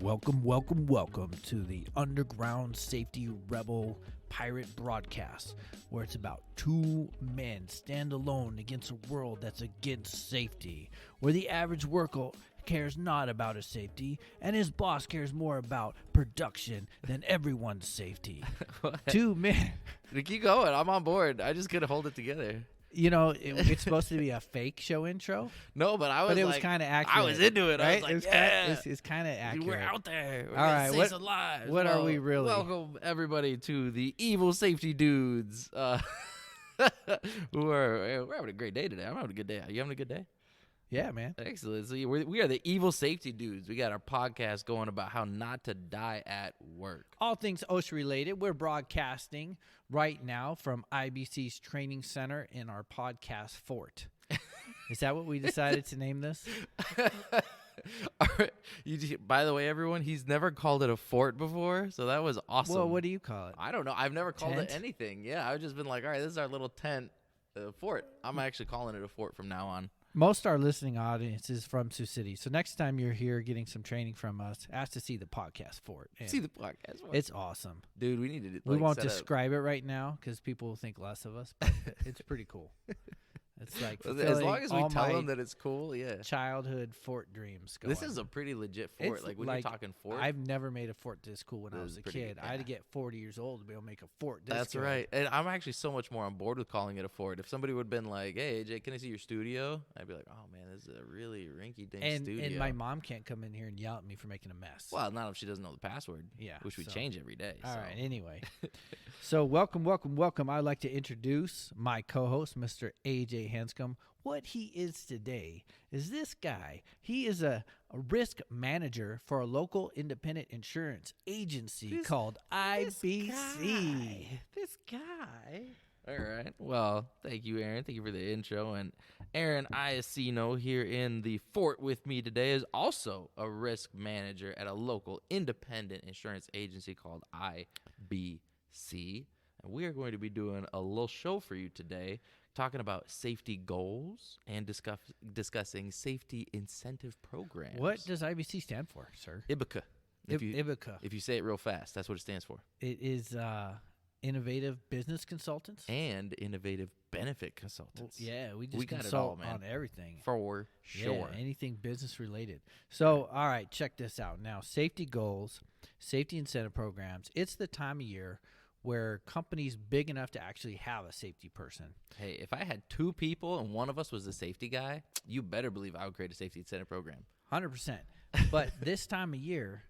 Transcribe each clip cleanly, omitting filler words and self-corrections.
Welcome to the Underground Safety Rebel Pirate broadcast, where it's about two men stand alone against a world that's against safety, where the average worker cares not about his safety, and his boss cares more about production than everyone's safety. Two men. Keep going. I'm on board. I just couldn't hold it together. You know, it's supposed to be a fake show intro. No, but it was kind of accurate. I was into it. Right? I was like, it's kind of accurate. We're out there. We're All right, what alive. What are we really? Welcome, everybody, to the Evil Safety Dudes. We're having a great day today. I'm having a good day. Are you having a good day? Yeah, man. Excellent. So we are the Evil Safety Dudes. We got our podcast going about how not to die at work. All things OSHA related. We're broadcasting right now from IBC's training center in our podcast fort. Is that what we decided to name this? All right. By the way, everyone, he's never called it a fort before, so that was awesome. Well, what do you call it? I don't know. I've never called Tent? it anything. Yeah, I've just been like, all right, this is our little tent fort. I'm actually calling it a fort from now on. Most of our listening audience is from Sioux City, so next time you're here getting some training from us, ask to see the podcast fort. And see the podcast fort. It's awesome. Dude, we need to we won't describe it right now because people will think less of us, but it's pretty cool. It's like as long as we tell them that it's cool, yeah. Childhood fort dreams. This is a pretty legit fort. It's when you're talking fort, I've never made a fort this cool when I was a kid. Yeah. I had to get 40 years old to be able to make a fort this That's good. right. And I'm actually so much more on board with calling it a fort. If somebody would have been like, "Hey, AJ, can I see your studio?" I'd be like, "Oh man, this is a really rinky-dink studio." And my mom can't come in here and yell at me for making a mess. Well, not if she doesn't know the password. Yeah, which we change every day. All right. Anyway, so welcome. I'd like to introduce my co-host, Mr. AJ Hanscom. What he is today is this guy. He is a risk manager for a local independent insurance agency called IBC. This guy. All right. Well, thank you, Aaron. Thank you for the intro. And Aaron Iacino here in the fort with me today is also a risk manager at a local independent insurance agency called IBC. And we are going to be doing a little show for you today, talking about safety goals and discussing safety incentive programs. What does IBC stand for, sir? IBICA. IBICA. If you say it real fast, that's what it stands for. It is Innovative Business Consultants and Innovative Benefit Consultants. Well, yeah, we got consult it all, man. on everything. For sure. Yeah, anything business related. So, all right, check this out. Now, safety goals, safety incentive programs, it's the time of year where companies big enough to actually have a safety person. Hey, if I had two people and one of us was the safety guy, you better believe I would create a safety incentive program. 100%. But this time of year,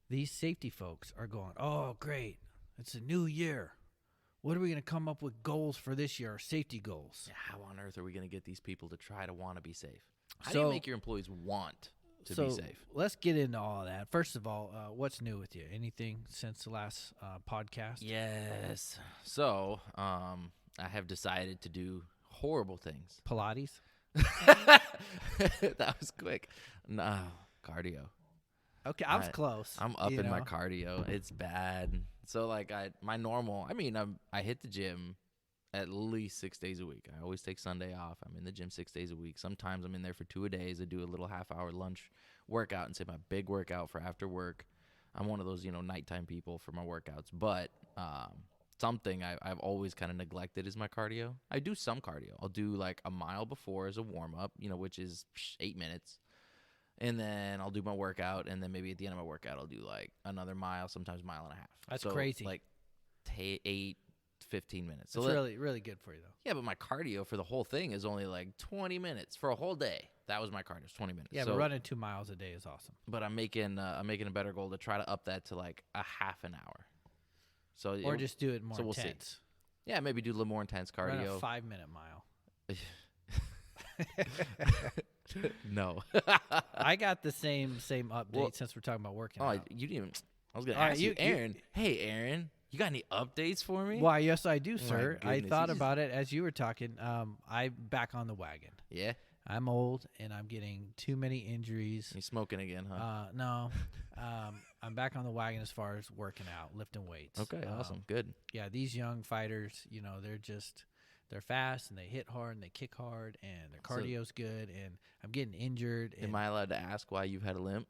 these safety folks are going, oh, great, it's a new year. What are we going to come up with goals for this year, our safety goals? Yeah, how on earth are we going to get these people to try to want to be safe? How do you make your employees want to be safe? Let's get into all of that. First of all, what's new with you? Anything since the last podcast? Yes. So, I have decided to do horrible things. Pilates? That was quick. No, cardio. Okay, I was close. I'm upping my cardio. It's bad. So, like, I hit the gym at least 6 days a week. I always take Sunday off. I'm in the gym 6 days a week. Sometimes I'm in there for 2 days. I do a little half-hour lunch workout and say my big workout for after work. I'm one of those, nighttime people for my workouts. But something I've always kind of neglected is my cardio. I do some cardio. I'll do, like, a mile before as a warm-up, which is 8 minutes. And then I'll do my workout, and then maybe at the end of my workout, I'll do, like, another mile, sometimes a mile and a half. That's crazy. Like, 8 15 minutes. So really, really good for you, though. Yeah, but my cardio for the whole thing is only like 20 minutes for a whole day. That was my cardio, 20 minutes. Yeah, but running 2 miles a day is awesome. But I'm making a better goal to try to up that to like a half an hour. So just do it more so intense. We'll see. Yeah, maybe do a little more intense cardio. Run a 5-minute mile. No. I got the same update since we're talking about working out. You didn't even. I was going to ask you, Aaron. Hey, Aaron. You got any updates for me? Why, yes, I do, sir. I thought about it as you were talking. I'm back on the wagon. Yeah? I'm old, and I'm getting too many injuries. You smoking again, huh? No. I'm back on the wagon as far as working out, lifting weights. Okay, awesome. Good. Yeah, these young fighters, they're fast, and they hit hard, and they kick hard, and their cardio's good, and I'm getting injured. Am I allowed to ask why you've had a limp?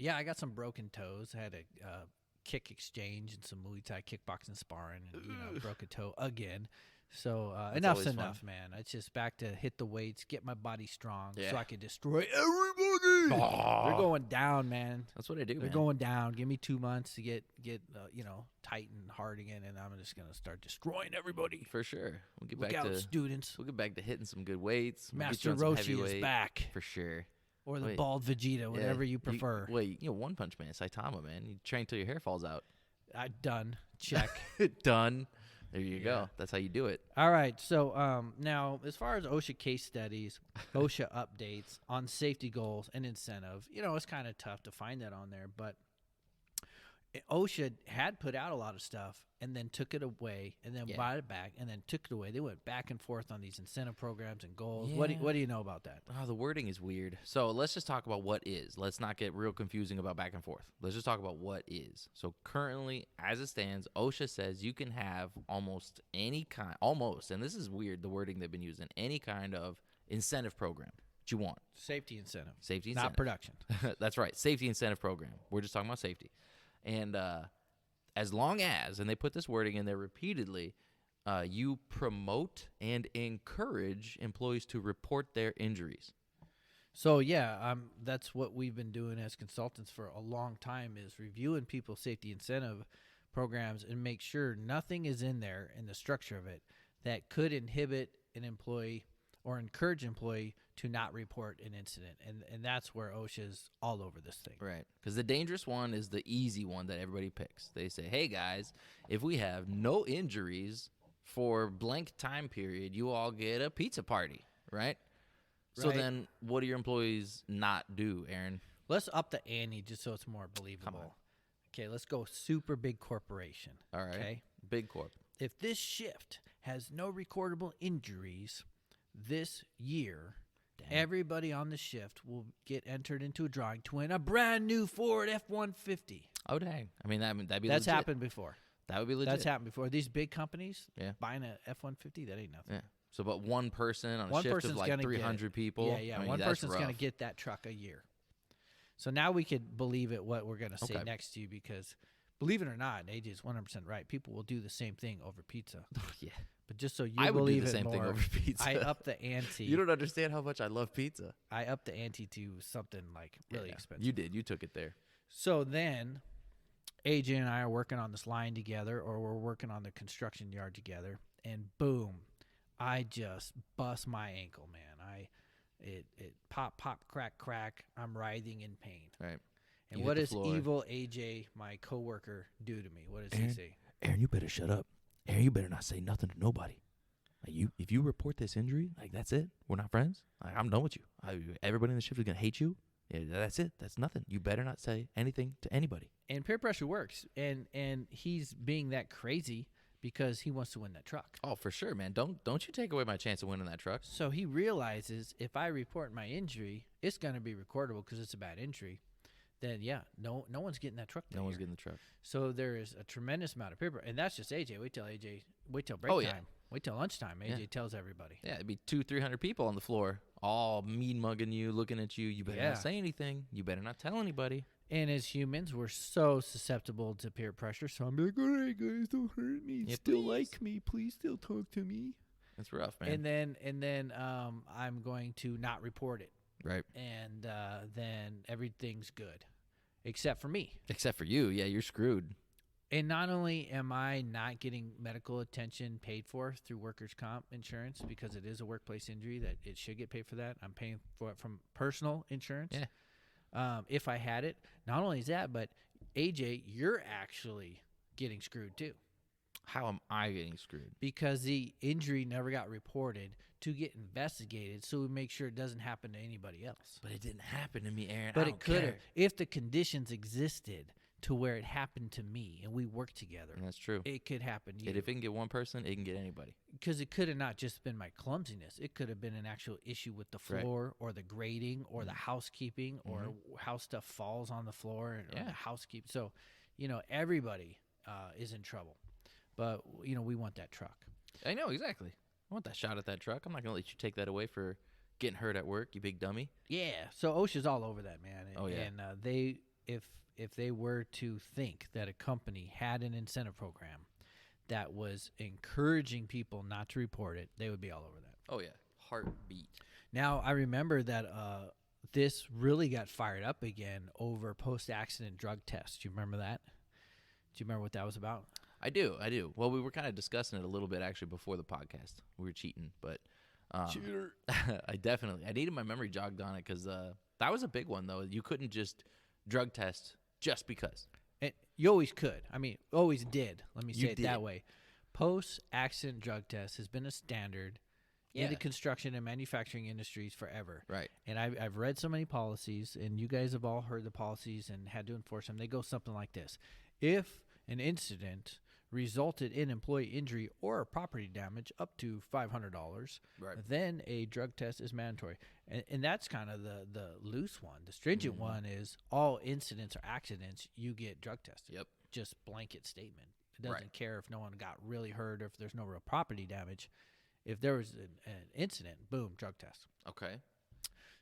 Yeah, I got some broken toes. I had a kick exchange and some Muay Thai kickboxing sparring, and broke a toe again. So enough's always enough, fun. man. It's just back to hit the weights, get my body strong, so Yeah. I can destroy everybody. They're Oh, going down, man. that's what I do, They're man. going down. Give me 2 months to get tight and hard again, and I'm just gonna start destroying everybody. For sure. We'll get Look back out, to students. we'll get back to hitting some good weights. We'll get Master you on some Roshi is heavyweight. back, For sure. or the Wait. bald Vegeta, whatever you prefer. One Punch Man, Saitama, man. You train till your hair falls out. Done. Check. Done. There you Yeah. go. That's how you do it. All right. So now, as far as OSHA case studies, OSHA updates on safety goals and incentive, it's kind of tough to find that on there. But OSHA had put out a lot of stuff and then took it away and then Yeah. brought it back and then took it away. They went back and forth on these incentive programs and goals. What Yeah. do you know about that? Oh, the wording is weird. So let's just talk about what is. Let's not get real confusing about back and forth. Let's just talk about what is. So currently, as it stands, OSHA says you can have almost any kind, and this is weird, the wording they've been using, any kind of incentive program that you want. Safety incentive, Safety not incentive. production. That's right. Safety incentive program. We're just talking about safety. And as long as, and they put this wording in there repeatedly, you promote and encourage employees to report their injuries. So yeah, that's what we've been doing as consultants for a long time, is reviewing people's safety incentive programs and make sure nothing is in there in the structure of it that could inhibit an employee or encourage an employee to not report an incident. And that's where OSHA's all over this thing. Right. Because the dangerous one is the easy one that everybody picks. They say, hey, guys, if we have no injuries for blank time period, you all get a pizza party, right? So Right. then what do your employees not do, Aaron? Let's up the ante just so it's more believable. Okay, let's go super big corporation. All right. Okay. Big corp. If this shift has no recordable injuries this year, everybody on the shift will get entered into a drawing to win a brand new Ford F-150. Oh, dang. I mean, that'd be That's legit. happened before. That would be legit. That's happened before. These big companies Yeah. buying a F-150, that ain't nothing. Yeah. So, but one person on a One shift person's of like gonna get it. 300 people. Yeah. I mean, One that's person's going to rough. get that truck a year. So now we could believe it what we're going to say Okay. next to you, because believe it or not, AJ is 100% right. People will do the same thing over pizza. Yeah. But just so you I would do believe the it same more, thing over pizza. I up the ante. You don't understand how much I love pizza. I upped the ante to something like really Yeah. expensive. You did. You took it there. So then AJ and I are working on this line together, or we're working on the construction yard together, and boom, I just bust my ankle, man. It pop, crack. I'm writhing in pain. Right. And You what hit the does floor. evil AJ, my coworker, do to me? What does he Aaron? say? Aaron, you better shut up. Aaron, you better not say nothing to nobody. Like if you report this injury, like that's it. We're not friends. Like, I'm done with you. Everybody in the shift is gonna hate you. Yeah, that's it. That's nothing. You better not say anything to anybody. And peer pressure works, and he's being that crazy because he wants to win that truck. Oh, for sure, man. Don't you take away my chance of winning that truck. So he realizes if I report my injury, it's going to be recordable because it's a bad injury. Then yeah, no one's getting that truck. No one's getting the truck. So there is a tremendous amount of paper, and that's just AJ. Wait till break Oh, yeah. time. Wait till lunchtime. AJ Yeah. tells everybody. Yeah, it'd be 200-300 people on the floor, all mean mugging you, looking at you. You better Yeah. not say anything. You better not tell anybody. And as humans, we're so susceptible to peer pressure. So I'm like, all right, guys, don't hurt me. Yeah, Still please. like me. Please still talk to me. It's rough, man. And then I'm going to not report it, Right. and then everything's good, except for me. Except for you. Yeah, you're screwed. And not only am I not getting medical attention paid for through workers' comp insurance, because it is a workplace injury that it should get paid for that. I'm paying for it from personal insurance. Yeah. If I had it, not only is that, but AJ, you're actually getting screwed too, How am I getting screwed? because the injury never got reported to get investigated, so we make sure it doesn't happen to anybody else. But it didn't happen to me, Aaron. But I it don't could care. have, if the conditions existed to where it happened to me and we worked together. And that's true. It could happen to you. And if it can get one person, it can get anybody. Because it could have not just been my clumsiness. It could have been an actual issue with the Right. floor or the grading or the housekeeping or how stuff falls on the floor or Yeah. the housekeeping. So, everybody is in trouble. But, we want that truck. I know, exactly. I want that shot at that truck. I'm not going to let you take that away for getting hurt at work, you big dummy. Yeah. So OSHA's all over that, man. And, Oh, yeah. And if they were to think that a company had an incentive program that was encouraging people not to report it, they would be all over that. Oh, yeah. Heartbeat. Now, I remember that this really got fired up again over post-accident drug tests. Do you remember that? Do you remember what that was about? I do. Well, we were kind of discussing it a little bit actually before the podcast. We were cheating, but Cheater. I needed my memory jogged on it because that was a big one though. You couldn't just drug test just because. And you always could. I mean, always did. Let me You say it did. that way. Post-accident drug test has been a standard in the construction and manufacturing industries forever. Right. And I've read so many policies, and you guys have all heard the policies and had to enforce them. They go something like this. If an incident resulted in employee injury or property damage up to $500, Right. then a drug test is mandatory. And that's kind of the loose one. The stringent Mm-hmm. one is all incidents or accidents, you get drug tested. Yep. Just blanket statement. It doesn't Right. care if no one got really hurt or if there's no real property damage. If there was an incident, boom, drug test. Okay.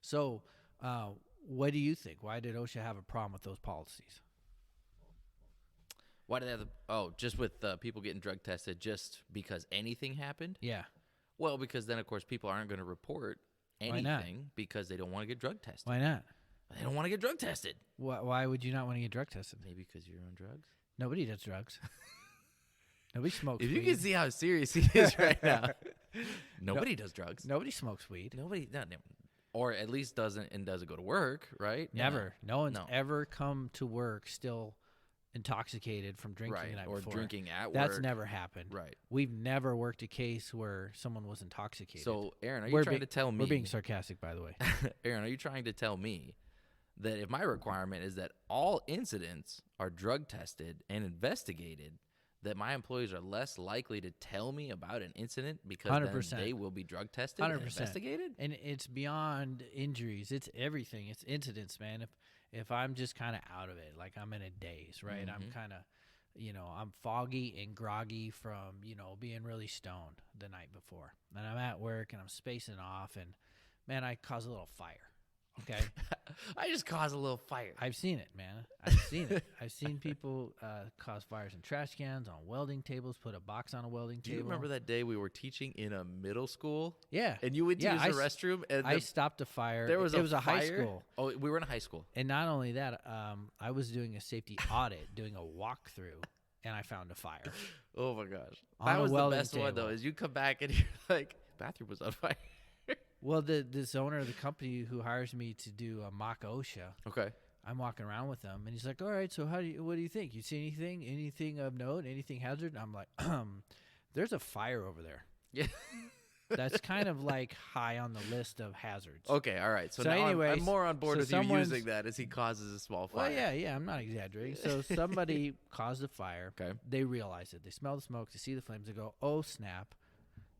So what do you think? Why did OSHA have a problem with those policies? Why did they have just with people getting drug tested just because anything happened? Yeah. Well, because then, of course, people aren't going to report Why not? anything because they don't want to get drug tested. Why not? They don't want to get drug tested. Why would you not want to get drug tested? Maybe because you're on drugs. Nobody does drugs. Nobody smokes If weed. you can see how serious he is right now, nobody does drugs. Nobody smokes weed. Nobody, or at least doesn't go to work, right? Never. No one's No. ever come to work still intoxicated from drinking Right. the night Or before. drinking at work. That's never happened. Right. We've never worked a case where someone was intoxicated. So, Aaron, are you We're trying being- to tell me? We're being sarcastic, by the way. Aaron, are you trying to tell me that if my requirement is that all incidents are drug tested and investigated, that my employees are less likely to tell me about an incident because 100%. then they will be drug tested and 100%. investigated? And it's beyond injuries. It's everything. It's incidents, man. If I'm just kind of out of it, like I'm in a daze, right? I'm Mhm. kind of, I'm foggy and groggy from, being really stoned the night before. And I'm at work and I'm spacing off and, man, I cause a little fire. Okay? I just caused a little fire. I've seen it, man. I've seen it. I've seen people cause fires in trash cans, on welding tables, put a box on a welding Do table. you remember that day we were teaching in a middle school? Yeah. And you went to Yeah, use I the s- restroom, and I stopped a fire. there was it was a high fire? school. Oh, we were in a high school. And not only that, I was doing a safety audit, doing a walkthrough, and I found a fire. Oh my gosh, On that a was the welding best one though. table. Is you come back and you're like, bathroom was on fire. Well, this owner of the company who hires me to do a mock OSHA, Okay. I'm walking around with him, and he's like, "All right, so what do you think? You see anything of note, anything hazard?" And I'm like, "There's a fire over there." Yeah. That's kind of like high on the list of hazards. Okay. All right. So, So now anyways, I'm more on board so with you someone's- using that as he causes a small Well, fire. yeah, I'm not exaggerating. So somebody caused a fire. Okay. They realize it. They smell the smoke. They see the flames. They go, "Oh snap!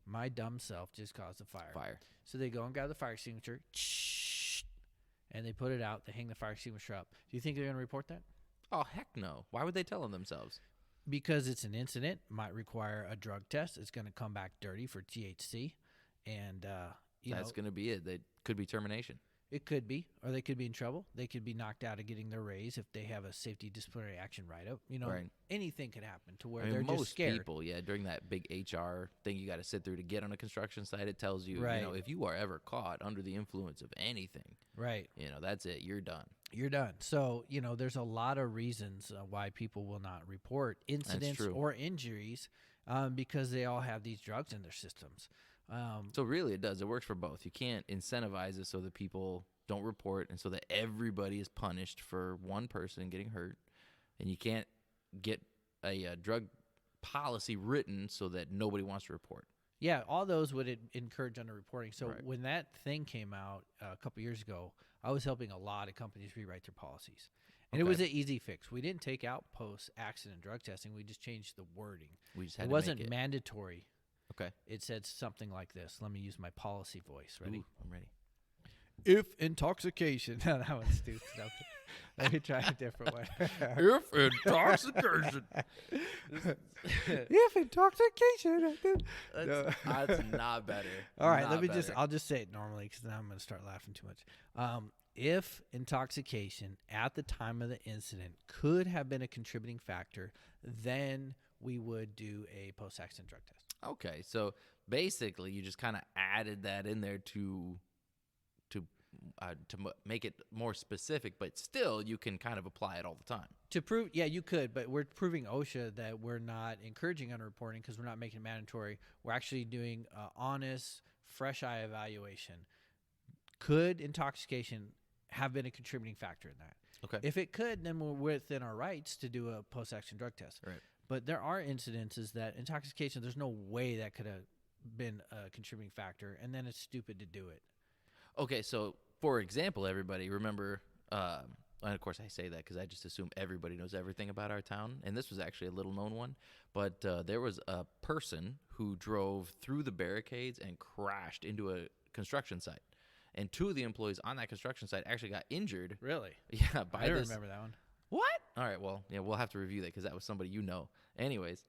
My dumb self just caused a fire." Fire. So they go and grab the fire extinguisher, and they put it out. They hang the fire extinguisher up. Do you think they're going to report that? Oh heck no! Why would they tell on themselves? Because it's an incident, might require a drug test. It's going to come back dirty for THC, and That's going to be it. That could be termination. it could be, or they could be in trouble. They could be knocked out of getting their raise if they have a safety disciplinary action write-up. Right. Anything could happen to where I mean, they're most just scared. people, during that big HR thing you got to sit through to get on a construction site, it tells you, Right. if you are ever caught under the influence of anything, Right. that's it. You're done. You're done. So, there's a lot of reasons why people will not report incidents true. or injuries because they all have these drugs in their systems. So really, it does. It works for both. You can't incentivize it so that people don't report and so that everybody is punished for one person getting hurt, and you can't get a drug policy written so that nobody wants to report. Yeah, all those would encourage underreporting. So Right. when that thing came out a couple years ago, I was helping a lot of companies rewrite their policies. And it Okay. was an easy fix. We didn't take out post-accident drug testing. We just changed the wording. We just had It to wasn't make it. mandatory. Okay. It said something like this. Let me use my policy voice. Ready? Ooh, I'm ready. If intoxication. No, that one's stupid. Okay. Let me try a different one. If intoxication. If intoxication. That's not better. All right, Not let me better. I'll just say it normally because then I'm going to start laughing too much. if intoxication at the time of the incident could have been a contributing factor, then we would do a post-accident drug test. Okay, so basically, you just kind of added that in there to make it more specific, but still, you can kind of apply it all the time. To prove, yeah, you could, but we're proving OSHA that we're not encouraging underreporting because we're not making it mandatory. We're actually doing honest, fresh eye evaluation. Could intoxication have been a contributing factor in that? Okay. If it could, then we're within our rights to do a post-action drug test. Right. But there are incidences that intoxication, there's no way that could have been a contributing factor, and then it's stupid to do it. Okay, so for example, everybody remember, and of course I say that because I just assume everybody knows everything about our town, and this was actually a little known one, but there was a person who drove through the barricades and crashed into a construction site. And 2 of the employees on that construction site actually got injured. Really? Yeah, by I don't this. remember that one. What? All right, well, yeah, we'll have to review that because that was somebody you know. Anyways,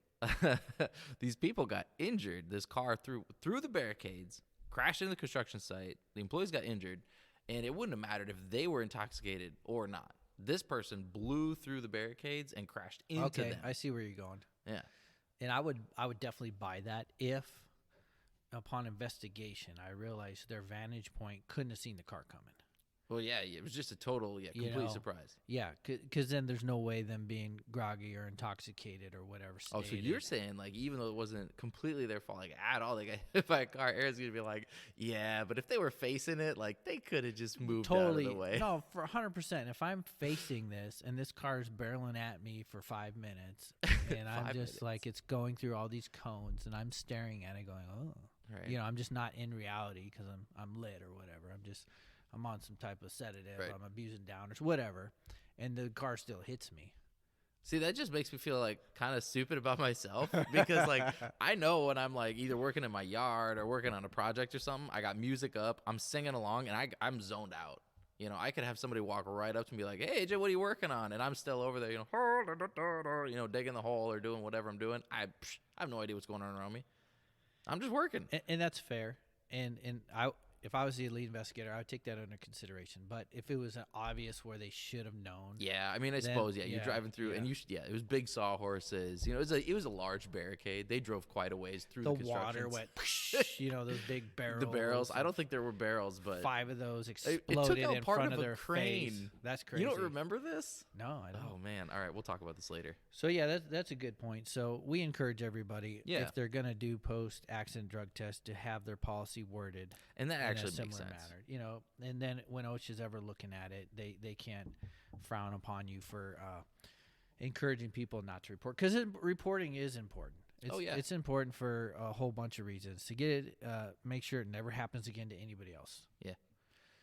these people got injured. This car through the barricades, crashed into the construction site. The employees got injured, and it wouldn't have mattered if they were intoxicated or not. This person blew through the barricades and crashed into them. I see where you're going. Yeah. And I would definitely buy that if, upon investigation, I realized their vantage point couldn't have seen the car coming. Well, yeah, it was just a total, complete surprise. Yeah, because then there's no way them being groggy or intoxicated or whatever. Oh, so you're saying, like, even though it wasn't completely their fault, like, at all, they got hit by a car, Aaron's going to be like, yeah, but if they were facing it, like, they could have just moved out of the way. No, for 100%. If I'm facing this and this car is barreling at me for 5 minutes and I'm just minutes. like, it's going through all these cones and I'm staring at it going, oh. Right. You know, I'm just not in reality because I'm lit or whatever. I'm on some type of sedative. Right. I'm abusing downers, whatever, and the car still hits me. See, that just makes me feel like kind of stupid about myself because, like, I know when I'm like either working in my yard or working on a project or something, I got music up, I'm singing along, and I'm zoned out. You know, I could have somebody walk right up to me and be like, "Hey, AJ, what are you working on?" And I'm still over there, digging the hole or doing whatever I'm doing. I have no idea what's going on around me. I'm just working. And that's fair. And if I was the lead investigator, I would take that under consideration. But if it was obvious where they should have known, yeah, I mean, I suppose, you're driving through, and it was big sawhorses. You know, it was a large barricade. They drove quite a ways through the water went, those big barrels. The barrels. I don't think there were barrels, but 5 of those it exploded took out in part front of of a their crane. face. That's crazy. You don't remember this? No, I don't. Oh man! All right, we'll talk about this later. So yeah, that's a good point. So we encourage everybody, Yeah. if they're gonna do post-accident drug tests, to have their policy worded And that in a actually makes similar sense. manner. You know, and then when OSHA's ever looking at it, they can't frown upon you for encouraging people not to report, because reporting is important. It's important for a whole bunch of reasons. To get it, make sure it never happens again to anybody else. Yeah.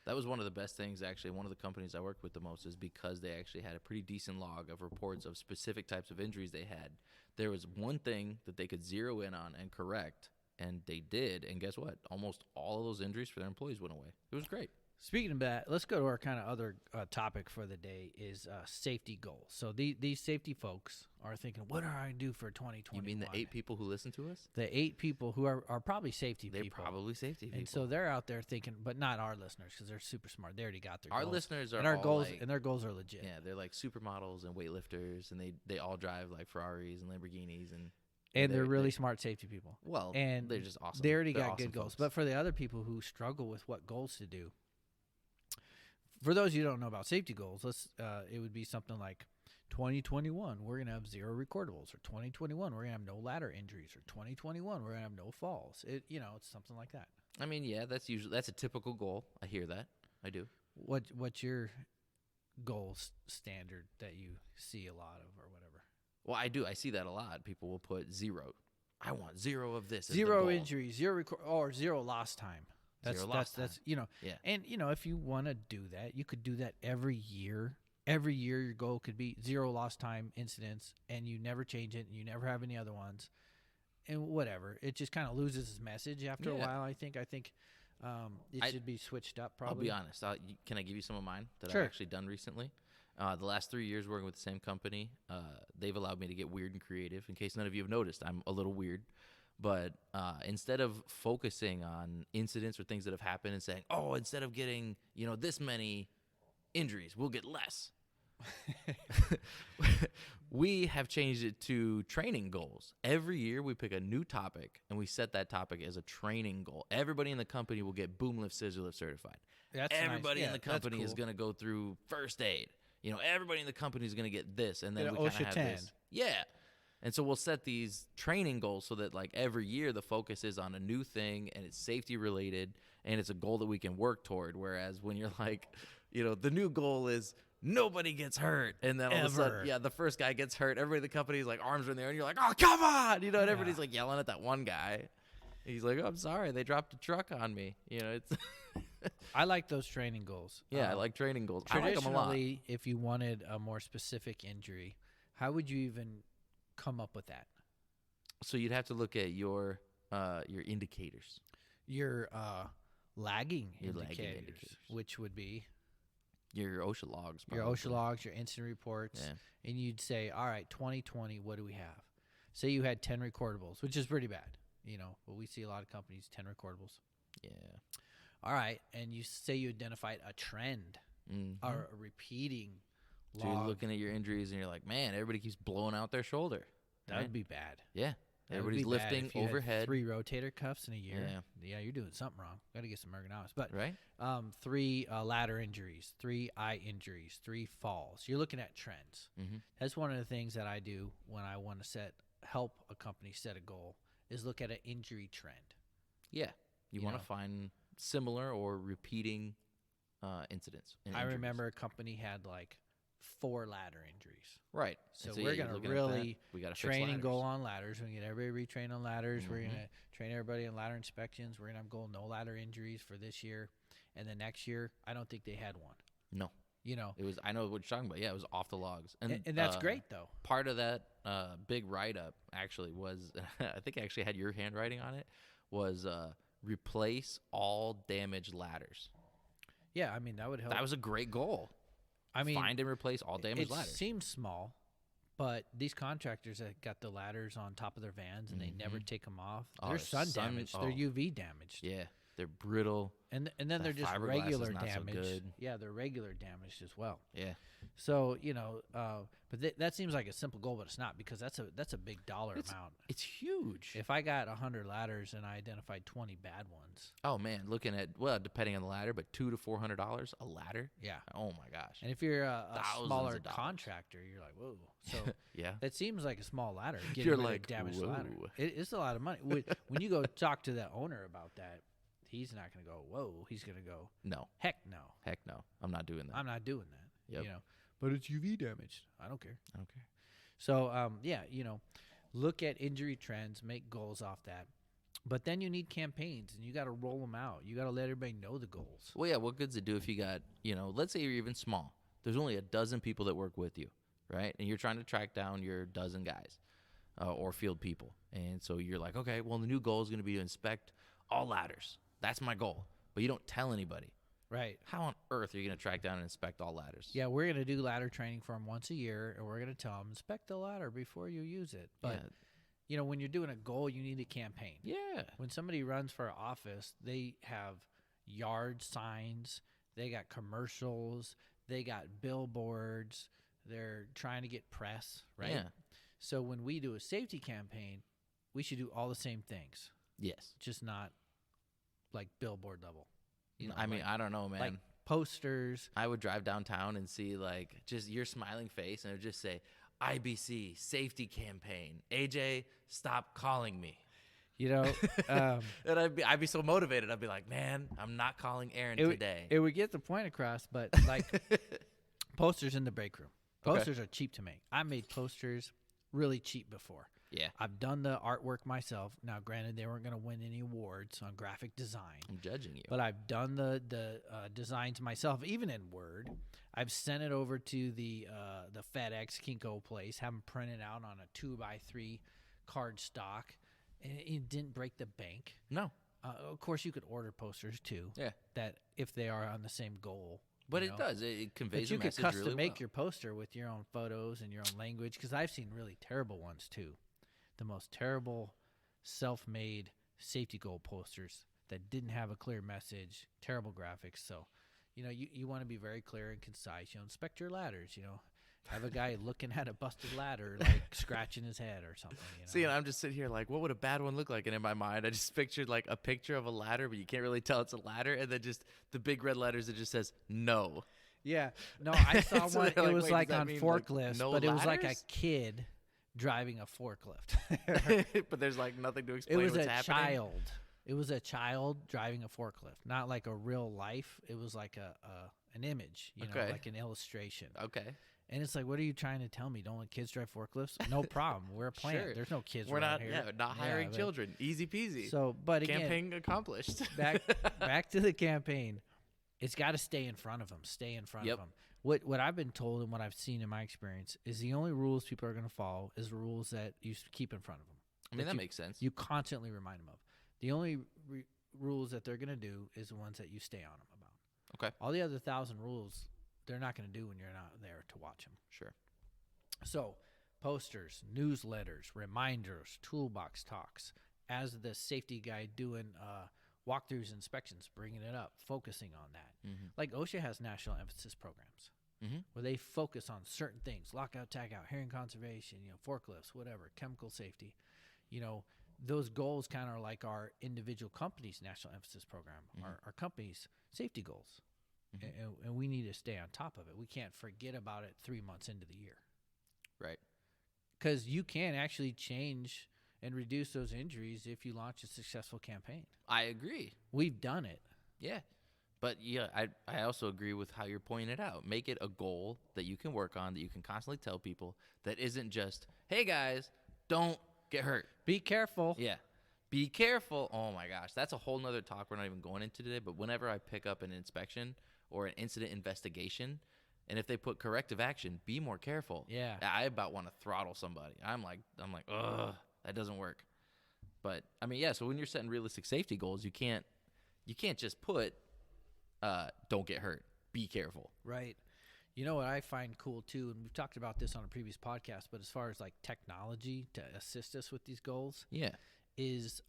That was one of the best things, actually. One of the companies I worked with the most is because they actually had a pretty decent log of reports of specific types of injuries they had. There was one thing that they could zero in on and correct, and they did. And guess what? Almost all of those injuries for their employees went away. It was great. Speaking of that, let's go to our kind of other topic for the day is safety goals. So these safety folks are thinking, what are I do for 2021? You mean the 8 people who listen to us? The 8 people who are probably safety They're people. probably safety people. And so they're out there thinking, but not our listeners, because they're super smart. They already got their Our goals. listeners are and our all goals, like, and their goals are legit. yeah, they're like supermodels and weightlifters, and they all drive like Ferraris and Lamborghinis, and And they're really smart safety people. well, And they're just awesome. They already They're got awesome good goals. folks. But for the other people who struggle with what goals to do, for those you don't know about safety goals, it would be something like 2021, we're going to have 0 recordables, or 2021, we're going to have no ladder injuries, or 2021, we're going to have no falls. It's something like that. I mean, yeah, that's a typical goal. I hear that. I do. What's your goal standard that you see a lot of, or whatever? Well, I do. I see that a lot. People will put 0. I want 0 of this. as the 0 goal. injuries, 0 or 0 lost time. That's 0 lost that's time. yeah. Yeah. And if you want to do that, you could do that every year. Every year your goal could be 0 lost time incidents, and you never change it, and you never have any other ones, and whatever. It just kind of loses its message after a Yeah. while. I think it should be switched up. Probably. I'll be honest. Can I give you some of mine that Sure. I've actually done recently? The last 3 years working with the same company, they've allowed me to get weird and creative. In case none of you have noticed, I'm a little weird. But instead of focusing on incidents or things that have happened and saying, oh, instead of getting this many injuries, we'll get less. We have changed it to training goals. Every year we pick a new topic and we set that topic as a training goal. Everybody in the company will get boom lift, scissor lift certified. That's Everybody nice. in the Yeah, that's company is cool. going to go through first aid. You know, everybody in the company is going to get this, and then Get we an kind of OSHA have 10. this. Yeah. And so we'll set these training goals so that like every year the focus is on a new thing and it's safety related and it's a goal that we can work toward. Whereas when you're like, you know, the new goal is nobody gets hurt, and then all of a sudden, Ever. yeah, the first guy gets hurt. Everybody in the company's like arms are in the air, and you're like, oh come on, you know, and Yeah. everybody's like yelling at that one guy. He's like, oh, I'm sorry, they dropped a truck on me. You know, it's I like those training goals. yeah, I like training goals. I like them a lot. Traditionally, if you wanted a more specific injury, how would you even come up with that? So you'd have to look at your indicators. Your lagging Your lagging indicators, indicators. which would be Your OSHA logs. your probably. OSHA logs, your incident reports, Yeah. and you'd say, all right, 2020, what do we have? Say you had 10 recordables, which is pretty bad, you know, but we see a lot of companies, 10 recordables. Yeah. All right, and you say you identified a trend Mm-hmm. or a repeating So you're log. looking at your injuries and you're like, man, everybody keeps blowing out their shoulder. That right? would be bad. Yeah. That would Everybody's be bad lifting if you had overhead. 3 rotator cuffs in a year. Yeah. Yeah, you're doing something wrong. Got to get some ergonomics. But Right? 3 ladder injuries, 3 eye injuries, 3 falls. You're looking at trends. Mm-hmm. That's one of the things that I do when I want to help a company set a goal is look at an injury trend. Yeah. You You want know. to find similar or repeating incidents. and I injuries. remember a company had like 4 ladder injuries. Right. So And we're yeah, you're gonna looking at that. really We got to Training goal on ladders. We're going to get everybody retrained on ladders. We're going Mhm. to train everybody on ladder inspections. We're going to have goal no ladder injuries for this year. And the next year, I don't think they had one. No. You know, It was. I know what you're talking about. Yeah, it was off the logs. and that's great though. Part of that big write-up actually was, I think I actually had your handwriting on it, was replace all damaged ladders. Yeah, I mean that would help. That was a great goal. I mean, Find and replace all damaged it ladders. seems small, but these contractors that got the ladders on top of their vans and they never take them off, Oh, they're the sun sun- damaged. oh. They're UV damaged. Yeah, they're brittle. And then That they're just fiberglass is regular not so damage. good. Yeah, they're regular damaged as well. Yeah. So you know, but that seems like a simple goal, but it's not because that's a big dollar amount. It's huge. If I got 100 ladders and I identified 20 bad ones, Oh man, looking at, well, depending on the ladder, but $200 to $400 a ladder. yeah. Oh my gosh. And if you're a Thousands smaller of dollars. contractor, you're like, whoa. So Yeah. that seems like a small ladder. Getting You're rid of like, damaged ladder. whoa. It's a lot of money. When you go talk to the owner about that, he's not going to go, whoa. He's going to go, No. heck no. Heck no. I'm not doing that. I'm not doing that. Yep. You know, but it's UV damaged. I don't care. I don't care. So, yeah, you know, look at injury trends, make goals off that. But then you need campaigns, and you got to roll them out. You got to let everybody know the goals. Well, yeah, what good's it do if you got, you know, let's say you're even small. There's only a dozen people that work with you, right? And you're trying to track down your dozen guys or field people. And so you're like, okay, well, the new goal is going to be to inspect all ladders. That's my goal. But you don't tell anybody. Right. How on earth are you going to track down and inspect all ladders? Yeah, we're going to do ladder training for them once a year, and we're going to tell them, inspect the ladder before you use it. But, you know, when you're doing a goal, you need a campaign. Yeah. When somebody runs for office, they have yard signs, they got commercials, they got billboards, they're trying to get press, right? Yeah. So when we do a safety campaign, we should do all the same things, Yes. just not like billboard level. You know, I mean, like, I don't know, man. like posters. I would drive downtown and see like just your smiling face, and it would just say IBC safety campaign. AJ, stop calling me. You know, And I'd be so motivated. I'd be like, man, I'm not calling Aaron today. it would get the point across, but like posters in the break room. Okay. Posters are cheap to make. I made posters really cheap before. Yeah, I've done the artwork myself. Now, granted, they weren't going to win any awards on graphic design, I'm judging you. but I've done the designs myself, even in Word. I've sent it over to the FedEx Kinko place, have them printed out on a 2x3 card stock, and it didn't break the bank. No, Of course, you could order posters too. Yeah. That if they are on the same goal. but you it know. does. It conveys But you a could message custom really make well. your poster with your own photos and your own language, because I've seen really terrible ones too. The most terrible self-made safety goal posters that didn't have a clear message, terrible graphics. So, you want to be very clear and concise. Inspect your ladders. Have a guy looking at a busted ladder, like scratching his head or something. See, and I'm just sitting here like, what would a bad one look like? And in my mind, I just pictured like a picture of a ladder, but you can't really tell it's a ladder, and then just the big red letters that just says no. Yeah. No, I saw So one. they're It like, was wait, like does that on mean, like, forklifts, no but it was like a ladders? kid driving a forklift. But there's like nothing to explain It was what's a happening. child. It was a child driving a forklift, not like a real life. It was like an image, Okay. like an illustration. Okay. And it's like, what are you trying to tell me? Don't let kids drive forklifts? No problem. We're a plant. Sure. There's no kids We're around not, here. not hiring but- children. Easy peasy. So, but again, Campaign accomplished. back to the campaign. It's got to stay in front of them. Stay in front Yep. of them. What I've been told and what I've seen in my experience is the only rules people are going to follow is the rules that you keep in front of them. I mean, that you- makes sense. You constantly remind them of. The only rules that they're going to do is the ones that you stay on them about. Okay. All the other 1,000 rules, they're not going to do when you're not there to watch them. Sure. So, posters, newsletters, reminders, toolbox talks. As the safety guy doing walkthroughs, inspections, bringing it up, focusing on that. Mm-hmm. Like OSHA has national emphasis programs Mm-hmm. where they focus on certain things: lockout, tagout, hearing conservation, forklifts, whatever, chemical safety. Those goals kind of are like our individual company's national emphasis program, Mhm. our company's safety goals, Mhm. and we need to stay on top of it. We can't forget about it 3 months into the year. Right. Because you can actually change and reduce those injuries if you launch a successful campaign. I agree. We've done it. Yeah. But yeah, I also agree with how you're pointing it out. Make it a goal that you can work on, that you can constantly tell people, that isn't just, hey guys, don't get hurt. Be careful. Yeah. Be careful. Oh my gosh. That's a whole nother talk we're not even going into today. But whenever I pick up an inspection or an incident investigation, and if they put corrective action, be more careful. Yeah. I about want to throttle somebody. I'm like, ugh, that doesn't work. But I mean, yeah, so when you're setting realistic safety goals, you can't just put don't get hurt. Be careful. Right. You know what I find cool too, and we've talked about this on a previous podcast, but as far as like technology to assist us with these goals, Yeah. is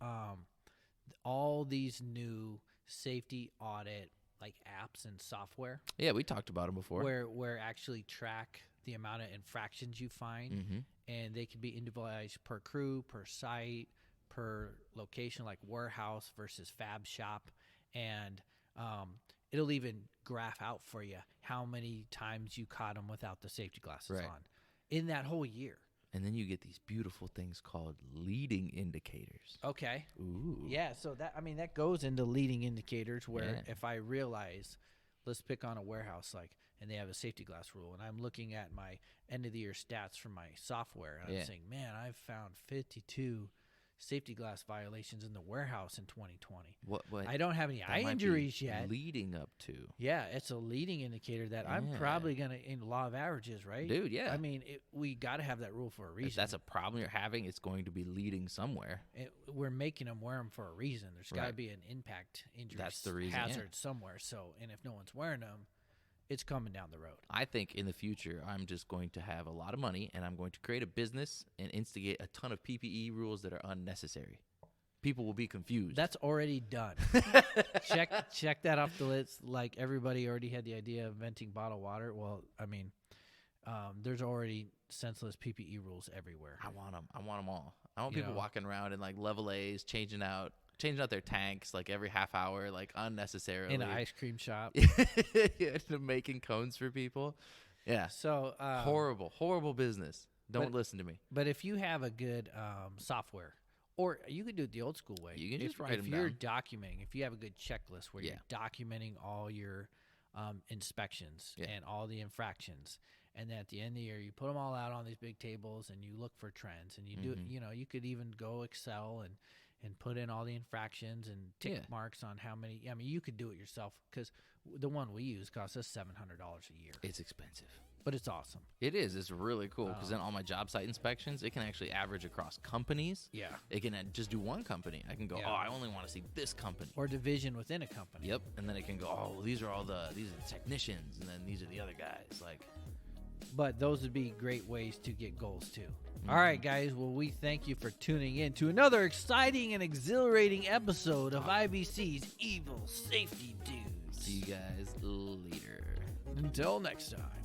all these new safety audit like apps and software Yeah, we talked about them before. where actually track the amount of infractions you find, Mm-hmm. and they can be individualized per crew, per site, per location, like warehouse versus fab shop, and it'll even graph out for you how many times you caught them without the safety glasses Right. on in that whole year. And then you get these beautiful things called leading indicators. Okay. Ooh. Yeah, so that goes into leading indicators where Yeah. if I realize, let's pick on a warehouse and they have a safety glass rule, and I'm looking at my end of the year stats from my software, and Yeah. I'm saying, man, I've found 52 safety glass violations in the warehouse in 2020. What I don't have any that eye might be injuries yet. leading up to. Yeah, it's a leading indicator that I'm Yeah. probably going to, in law of averages, right? Dude, yeah. I mean, we got to have that rule for a If reason. that's a problem you're having, it's going to be leading somewhere. We're making them wear them for a reason. There's got to Right. be an impact injury That's the reason, yeah. hazard somewhere. So, and if no one's wearing them, it's coming down the road. I think in the future, I'm just going to have a lot of money and I'm going to create a business and instigate a ton of PPE rules that are unnecessary. People will be confused. That's already done. check that off the list. Like everybody already had the idea of inventing bottled water. Well, I mean, there's already senseless PPE rules everywhere. I want them. I want them all. I want You people know. walking walking around in like level A's, changing out their tanks like every half hour, like unnecessarily. In an ice cream shop. Yeah, making cones for people. Yeah. So Horrible business. Don't but- listen to me. But if you have a good software, or you can do it the old school way. You can if, just write if 'em you're down. documenting, if you have a good checklist where Yeah. you're documenting all your inspections Yeah. and all the infractions, and then at the end of the year you put them all out on these big tables and you look for trends, and you do Mhm. you could even go Excel and put in all the infractions and tick Yeah. marks on how many. I mean, you could do it yourself because the one we use costs us $700 a year, It's expensive. but it's awesome. It is. It's really cool because then all my job site inspections, it can actually average across companies. Yeah. It can just do one company. I can go, Yeah. oh, I only want to see this company. Or division within a company. Yep. And then it can go, oh, well, these are the technicians, and then these are the other guys. Like, But those would be great ways to get goals too. Mm-hmm. All right, guys. Well, we thank you for tuning in to another exciting and exhilarating episode of IBC's Evil Safety Dudes. see you guys later. Until next time.